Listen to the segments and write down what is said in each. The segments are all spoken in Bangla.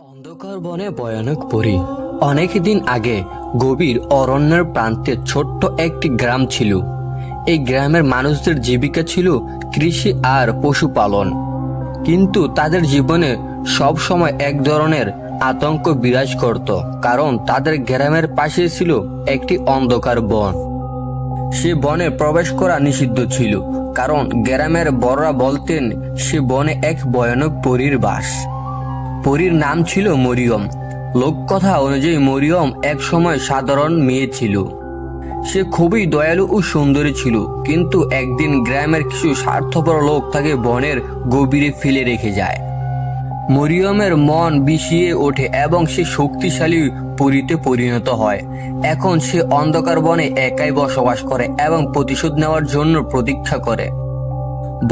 অন্ধকার বনে ভয়ানক পরী। অনেক দিন আগে গভীর অরণ্যের প্রান্তে ছোট্ট একটি গ্রাম ছিল। এই গ্রামের মানুষদের জীবিকা ছিল কৃষি আর পশুপালন। কিন্তু তাদের জীবনে সব সময় এক ধরনের আতঙ্ক বিরাজ করত, কারণ তাদের গ্রামের পাশে ছিল একটি অন্ধকার বন। সে বনে প্রবেশ করা নিষিদ্ধ ছিল, কারণ গ্রামের বড়রা বলতেন সে বনে এক ভয়ানক পরীর বাস। পরীর নাম ছিল মরিয়ম। লোককথা অনুযায়ী মরিয়ম এক সময় সাধারণ মেয়ে ছিল। সে খুবই দয়ালু ও সুন্দরী ছিল, কিন্তু একদিন গ্রামের কিছু স্বার্থপর লোক তাকে বনের গভীরে ফেলে রেখে যায়। মরিয়মের মন বিষিয়ে ওঠে এবং সে শক্তিশালী পরীতে পরিণত হয়। এখন সে অন্ধকার বনে একাই বসবাস করে এবং প্রতিশোধ নেওয়ার জন্য প্রতীক্ষা করে।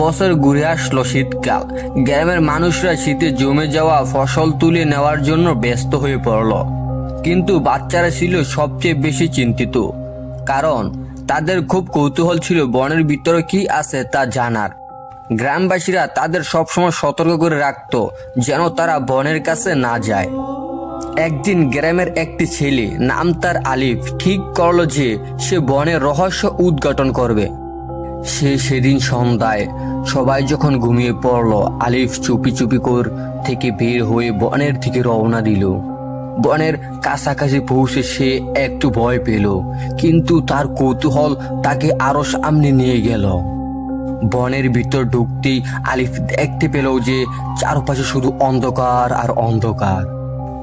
বছর ঘুরে আসলো শীতকাল। গ্রামের মানুষরা শীতে জমে যাওয়া ফসল তুলে নেওয়ার জন্য ব্যস্ত হয়ে পড়ল। কিন্তু বাচ্চারা ছিল সবচেয়ে বেশি চিন্তিত, কারণ তাদের খুব কৌতূহল ছিল বনের ভিতরে কি আছে তা জানার। গ্রামবাসীরা তাদের সবসময় সতর্ক করে রাখত যেন তারা বনের কাছে না যায়। একদিন গ্রামের একটি ছেলে, নাম তার আলিফ, ঠিক করলো যে সে বনের রহস্য উদ্ঘাটন করবে। সেদিন সন্ধ্যায় সবাই যখন ঘুমিয়ে পড়ল, আলিফ চুপি চুপি থেকে বের হয়ে বনের দিকে রওনা দিল। বনের কাছাকাছি পৌঁছে সে একটু ভয় পেল, কিন্তু তার কৌতূহল তাকে আরো সামনে নিয়ে গেল। বনের ভিতর ঢুকতেই আলিফ দেখতে পেল যে চারপাশে শুধু অন্ধকার আর অন্ধকার।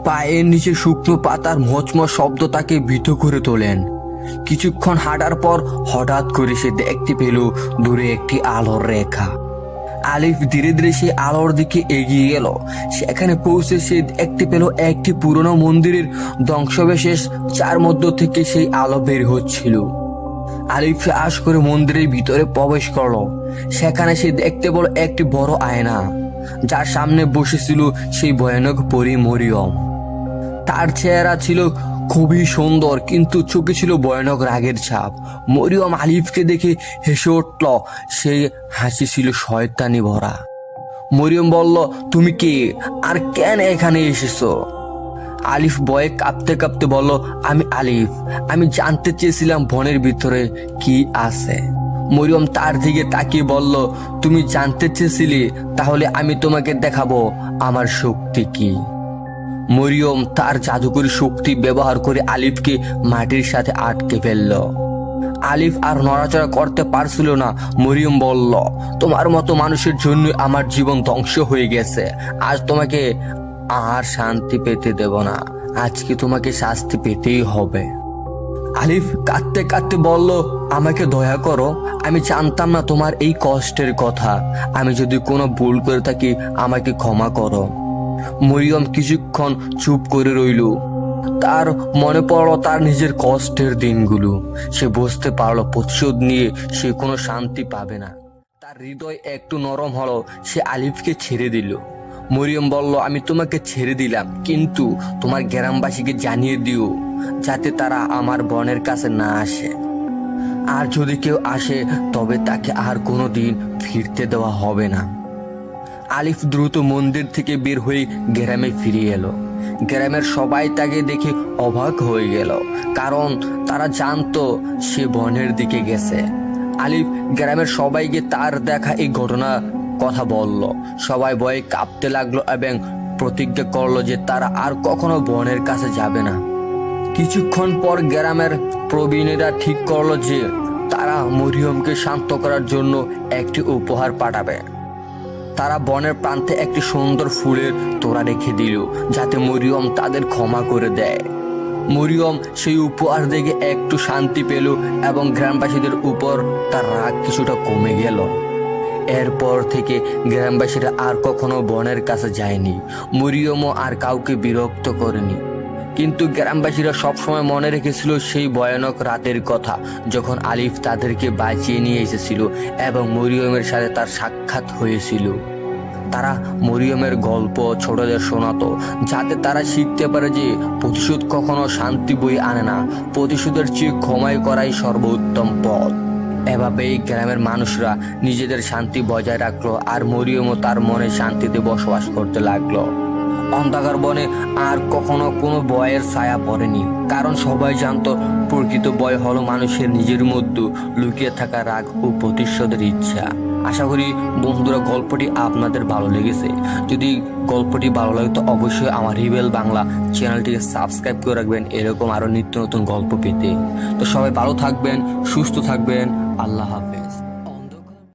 পায়ের নিচে শুকনো পাতার মচমচ শব্দ তাকে ভীত করে তোলেন। কিছুক্ষণ হাঁটার পর হঠাৎ করে সে দেখতে পেল দূরে একটি আলোর রেখা। আলিফ ধীরে ধীরে সে আলোর দিকে এগিয়ে গেল। সেখানে পৌঁছে সে দেখতে পেল একটি পুরনো মন্দিরের ধ্বংসাবশেষ, যার মধ্য থেকে সেই আলো বের হচ্ছিল। আলিফ সাহস করে মন্দিরের ভিতরে প্রবেশ করলো। সেখানে সে দেখতে পেল একটি বড় আয়না, যার সামনে বসেছিল সেই ভয়ানক পরী মরিয়ম। তার চেহারা ছিল খুবই সুন্দর, কিন্তু চোখে ছিল ভয়ানক রাগের ছাপ। মরিয়ম আলিফকে দেখে হেসে উঠল। সেই হাসি ছিল শয়তানি ভরা। মরিয়ম বলল, তুমি কে আর কেন এখানে এসেছো? আলিফ ভয়ে কাঁপতে কাঁপতে বলল, আমি আলিফ। আমি জানতে চেয়েছিলাম বনের ভিতরে কি আছে। মরিয়ম তার দিকে তাকিয়ে বলল, তুমি জানতে চেয়েছিলে, তাহলে আমি তোমাকে দেখাবো আমার শক্তি কি। মরিয়ম তার জাদুকরী শক্তি ব্যবহার করে আলিফকে মাটির সাথে আটকে ফেলল। আলিফ আর নড়াচড়া করতে পারছিল না। মরিয়ম বলল, তোমার মতো মানুষের জন্য আমার জীবন ধ্বংস হয়ে গেছে। আজ তোমাকে আর শান্তি পেতে দেব না। আজকে তোমাকে শাস্তি পেতেই হবে। আলিফ কাঁদতে কাঁদতে বলল, আমাকে দয়া করো। আমি জানতাম না তোমার এই কষ্টের কথা। আমি যদি কোনো ভুল করে থাকি, আমাকে ক্ষমা করো। মরিয়ম কিছুক্ষণ চুপ করে রইল। তার মনে পড়লো তার নিজের কষ্টের দিনগুলো। সে বুঝতে পারলো প্রতিশোধ নিয়ে সে কোনো শান্তি পাবে না। তার হৃদয় একটু নরম হলো। সে আলিফকে ছেড়ে দিল। মরিয়ম বলল, আমি তোমাকে ছেড়ে দিলাম, কিন্তু তোমার গ্রামবাসীকে জানিয়ে দিও যাতে তারা আমার বনের কাছে না আসে। আর যদি কেউ আসে, তবে তাকে আর কোনো দিন ফিরতে দেওয়া হবে না। আলিফ দ্রুত মন্দির থেকে বের হয়ে গ্রামে ফিরে এলো। গ্রামের সবাই তাকে দেখে অবাক হয়ে গেল, কারণ তারা জানতো সে বনের দিকে গেছে। আলিফ গ্রামের সবাইকে তার দেখা এই ঘটনা কথা বলল। সবাই ভয়ে কাঁপতে লাগলো এবং প্রতিজ্ঞা করলো যে তারা আর কখনো বনের কাছে যাবে না। কিছুক্ষণ পর গ্রামের প্রবীণেরা ঠিক করলো যে তারা মরিয়মকে শান্ত করার জন্য একটি উপহার পাঠাবে। তারা বনের প্রান্তে একটি সুন্দর ফুলের তোড়া রেখে দিল, যাতে মরিয়ম তাদের ক্ষমা করে দেয়। মরিয়ম সেই উপহার দেখে একটু শান্তি পেল এবং গ্রামবাসীদের উপর তার রাগ কিছুটা কমে গেল। এরপর থেকে গ্রামবাসীরা আর কখনো বনের কাছে যায়নি। মরিয়মও আর কাউকে বিরক্ত করেনি। কিন্তু গ্রামবাসীরা সবসময় মনে রেখেছিল সেই ভয়ানক রাতের কথা, যখন আলিফ তাদেরকে বাঁচিয়ে নিয়ে এসেছিল এবং মরিয়মের সাথে তার সাক্ষাৎ হয়েছিল। তারা মরিয়মের গল্প ছোটদের শোনাতো, যাতে তারা শিখতে পারে যে প্রতিশোধ কখনো শান্তি বয়ে আনে না। প্রতিশোধের চেয়ে ক্ষমাই করাই সর্বোত্তম পথ। এভাবেই গ্রামের মানুষরা নিজেদের শান্তি বজায় রাখলো, আর মরিয়মও তার মনে শান্তিতে বসবাস করতে লাগলো। অন্ধকার বনে আর কখনো কোনো ভয়ের ছায়া পড়েনি, কারণ সবাই জানতো প্রকৃত ভয় হলো মানুষের নিজের মধ্যে লুকিয়ে থাকা রাগ ও প্রতিশোধের ইচ্ছা। আশা করি বন্ধুরা গল্পটি আপনাদের ভালো লেগেছে। যদি গল্পটি ভালো লাগে তো অবশ্যই আমার রিবেল বাংলা চ্যানেলটিকে সাবস্ক্রাইব করে রাখবেন এরকম আরো নিত্য নতুন গল্প পেতে। তো সবাই ভালো থাকবেন, সুস্থ থাকবেন, আল্লাহ হাফেজ।